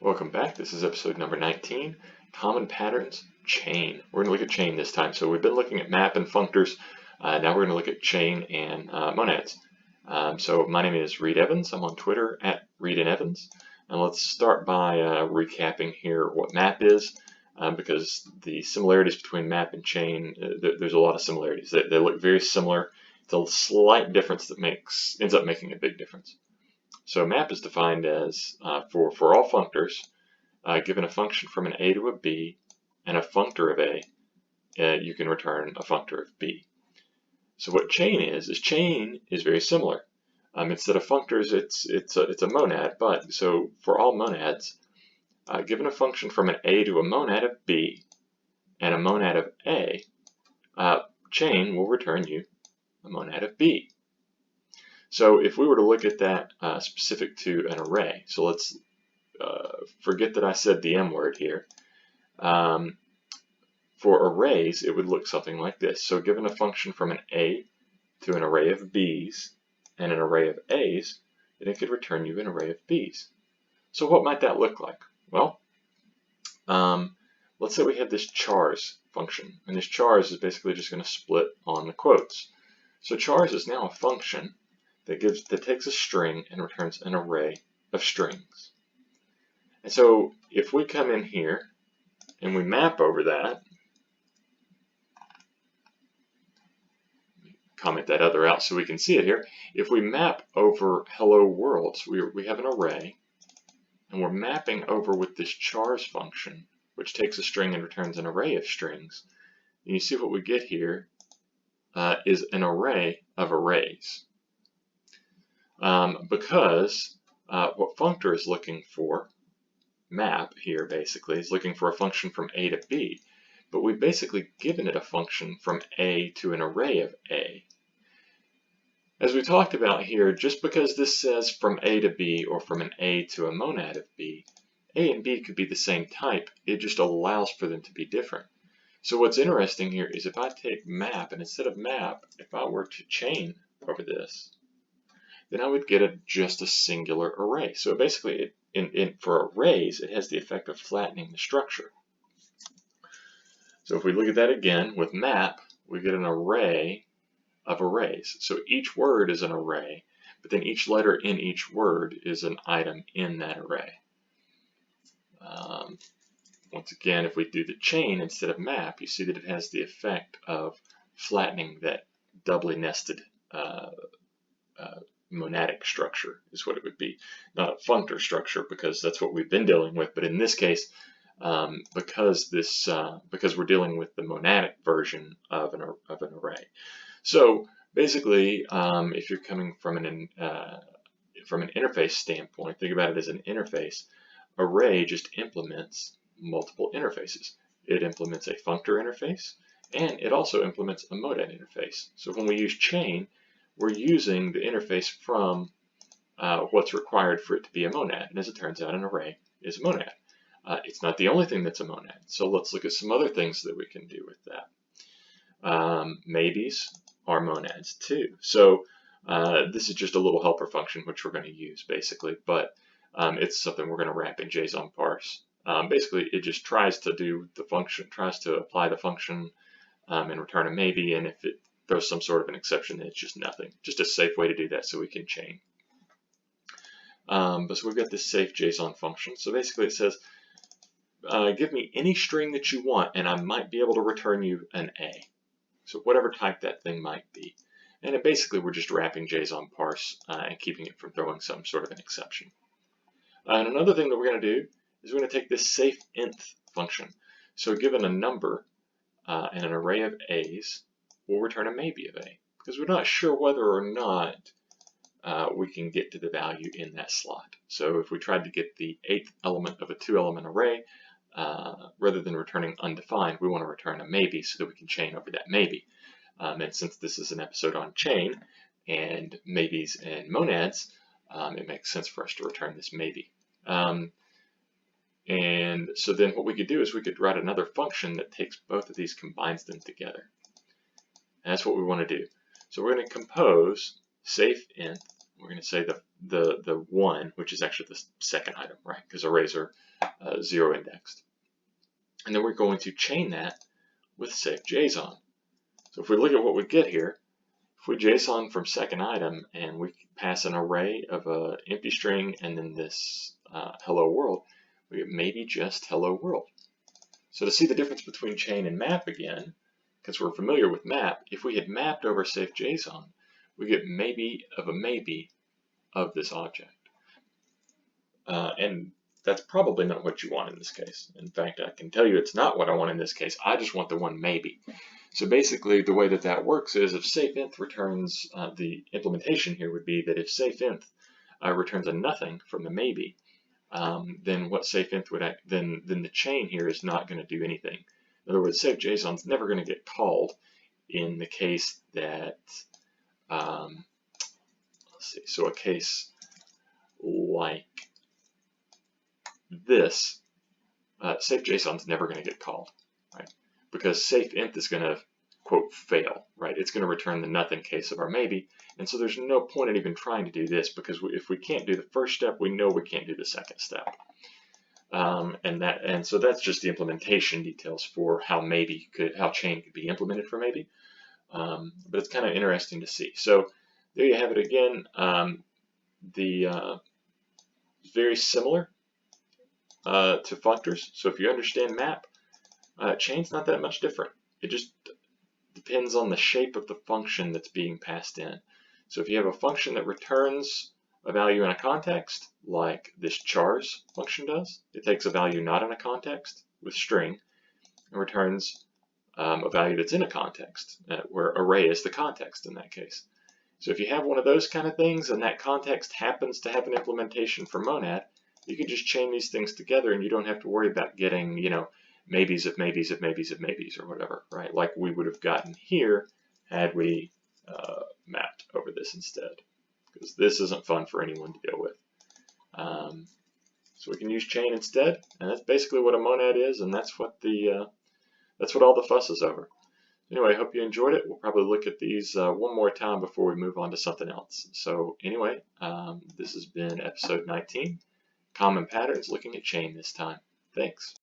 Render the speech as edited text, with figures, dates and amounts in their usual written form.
Welcome back. This is episode number 19, Common Patterns, Chain. We're going to look at chain this time. So we've been looking at map and functors. Now we're going to look at chain and monads. So my name is Reed Evans. I'm on Twitter at ReedandEvans. And let's start by recapping here what map is, because the similarities between map and chain, there's a lot of similarities. They look very similar. It's a slight difference that ends up making a big difference. So map is defined as, for all functors, given a function from an A to a B and a functor of A, you can return a functor of B. So what chain is chain is very similar. Instead of functors, it's a monad, but so for all monads, given a function from an A to a monad of B and a monad of A, chain will return you a monad of B. So if we were to look at that specific to an array, so let's forget that I said the M word here. For arrays, it would look something like this. So given a function from an A to an array of B's and an array of A's, then it could return you an array of B's. So what might that look like? Well, let's say we have this chars function, and this chars is basically just going to split on the quotes. So chars is now a function that takes a string and returns an array of strings. And so if we come in here and we map over that, comment that other out so we can see it here. If we map over hello world, so we have an array, and we're mapping over with this chars function, which takes a string and returns an array of strings, and you see what we get here is an array of arrays. Because what functor is looking for, map here basically, is looking for a function from A to B, but we've basically given it a function from A to an array of A. As we talked about here, just because this says from A to B or from an A to a monad of B, A and B could be the same type, it just allows for them to be different. So what's interesting here is if I take map, and instead of map, if I were to chain over this, then I would get just a singular array. So basically, for arrays, it has the effect of flattening the structure. So if we look at that again, with map, we get an array of arrays. So each word is an array, but then each letter in each word is an item in that array. Once again, if we do the chain instead of map, you see that it has the effect of flattening that doubly nested monadic structure is what it would be. Not a functor structure, because that's what we've been dealing with, but in this case, because we're dealing with the monadic version of an array. So basically, if you're coming from an interface standpoint, think about it as an interface. Array just implements multiple interfaces. It implements a functor interface, and it also implements a monad interface. So when we use chain, we're using the interface from what's required for it to be a monad. And as it turns out, an array is a monad. It's not the only thing that's a monad. So let's look at some other things that we can do with that. Maybes are monads too. So this is just a little helper function which we're going to use basically, but it's something we're going to wrap in JSON parse. Basically, it just tries to do the function, tries to apply the function and return a maybe, and if it throws some sort of an exception, then it's just nothing. Just a safe way to do that so we can chain. But so we've got this safe JSON function. So basically it says, give me any string that you want, and I might be able to return you an A. So whatever type that thing might be. And it basically we're just wrapping JSON parse and keeping it from throwing some sort of an exception. And another thing that we're going to do is we're going to take this safe nth function. So given a number and an array of A's, we'll return a maybe of A, because we're not sure whether or not we can get to the value in that slot. So if we tried to get the 8th element of a 2-element array, rather than returning undefined, we want to return a maybe so that we can chain over that maybe. And since this is an episode on chain and maybes and monads, it makes sense for us to return this maybe. And so then what we could do is we could write another function that takes both of these, combines them together. And that's what we want to do. So we're going to compose safe nth we're going to say the 1, which is actually the second item, right? Because arrays are 0 indexed. And then we're going to chain that with safe JSON. So if we look at what we get here, if we JSON from second item and we pass an array of an empty string and then this hello world, we get maybe just hello world. So to see the difference between chain and map again, because we're familiar with map, if we had mapped over safe JSON, we get maybe of a maybe of this object. And that's probably not what you want in this case. In fact, I can tell you it's not what I want in this case. I just want the one maybe. So basically, the way that that works is if safeinth returns, the implementation here would be that if safeinth returns a nothing from the maybe, then what safeinth would then the chain here is not going to do anything. In other words, safe JSON is never going to get called in the case that let's see. So a case like this, safe JSON is never going to get called, right? Because safeinth is going to, quote, fail, right? It's going to return the nothing case of our maybe, and so there's no point in even trying to do this because if we can't do the first step, we know we can't do the second step. And so that's just the implementation details for how chain could be implemented for maybe. But it's kind of interesting to see. So there you have it again. Very similar to functors. So if you understand map, chain's not that much different. It just depends on the shape of the function that's being passed in. So if you have a function that returns a value in a context, like this chars function does, it takes a value not in a context with string and returns a value that's in a context, where array is the context in that case. So if you have one of those kind of things and that context happens to have an implementation for monad, you can just chain these things together and you don't have to worry about getting, maybes of maybes of maybes of maybes or whatever, right? Like we would have gotten here had we mapped over this instead, because this isn't fun for anyone to deal with. So we can use chain instead, and that's basically what a monad is, and that's what all the fuss is over. Anyway, I hope you enjoyed it. We'll probably look at these one more time before we move on to something else. So anyway, this has been episode 19, Common Patterns, looking at chain this time. Thanks.